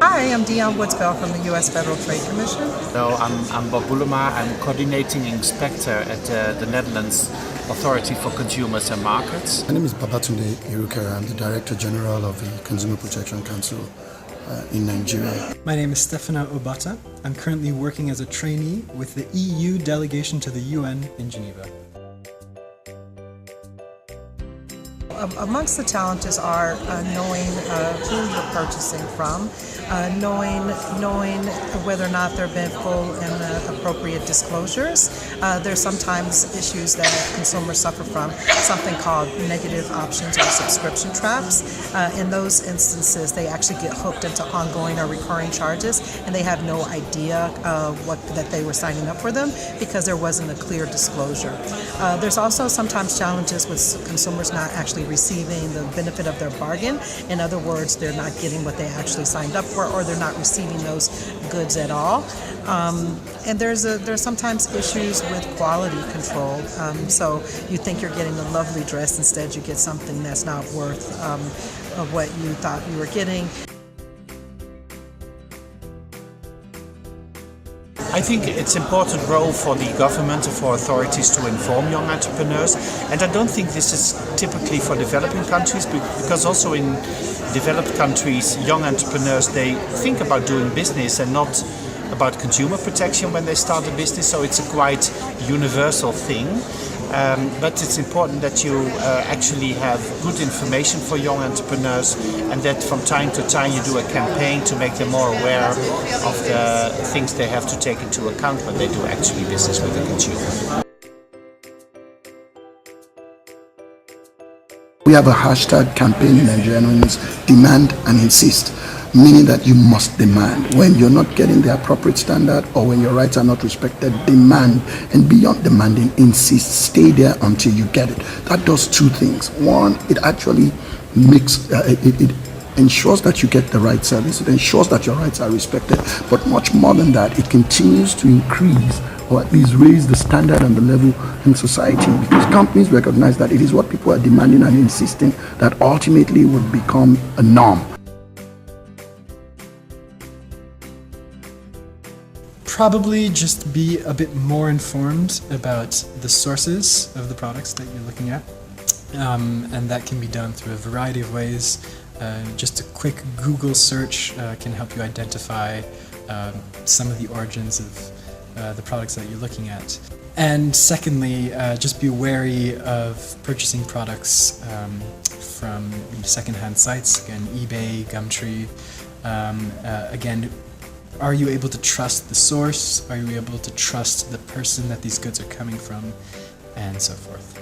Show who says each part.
Speaker 1: Hi, I'm Dion Woodsbell from the U.S. Federal Trade Commission.
Speaker 2: So I'm Bob Boelema. I'm coordinating inspector at the Netherlands Authority for Consumers and Markets.
Speaker 3: My name is Babatunde Irukere. I'm the Director General of the Consumer Protection Council in Nigeria.
Speaker 4: My name is Stefano Obata. I'm currently working as a trainee with the EU delegation to the UN in Geneva.
Speaker 1: Amongst the challenges are knowing who you're purchasing from, knowing whether or not there have been full and appropriate disclosures. There's sometimes issues that consumers suffer from, something called negative options or subscription traps. In those instances, they actually get hooked into ongoing or recurring charges, and they have no idea that they were signing up for them because there wasn't a clear disclosure. There's also sometimes challenges with consumers not actually receiving the benefit of their bargain. In other words, they're not getting what they actually signed up for, or they're not receiving those goods at all. And there's sometimes issues with quality control. So you think you're getting a lovely dress, instead you get something that's not worth of what you thought you were getting.
Speaker 2: I think it's an important role for the government and for authorities to inform young entrepreneurs, and I don't think this is typically for developing countries, because also in developed countries young entrepreneurs, they think about doing business and not about consumer protection when they start a business, so it's a quite universal thing. But it's important that you actually have good information for young entrepreneurs, and that from time to time you do a campaign to make them more aware of the things they have to take into account when they do actually business with the consumer.
Speaker 3: We have a hashtag campaign in Nigeria known as Demand and Insist, meaning that you must demand. When you're not getting the appropriate standard or when your rights are not respected, demand, and beyond demanding, insist, stay there until you get it. That does two things. One, it actually makes, it ensures that you get the right service, it ensures that your rights are respected, but much more than that, it continues to increase or at least raise the standard and the level in society, because companies recognize that it is what people are demanding and insisting that ultimately would become a norm.
Speaker 4: Probably just be a bit more informed about the sources of the products that you're looking at, and that can be done through a variety of ways. Just a quick Google search can help you identify some of the origins of the products that you're looking at. And secondly, just be wary of purchasing products from secondhand sites, again eBay, Gumtree. Again, are you able to trust the source? Are you able to trust the person that these goods are coming from? And so forth.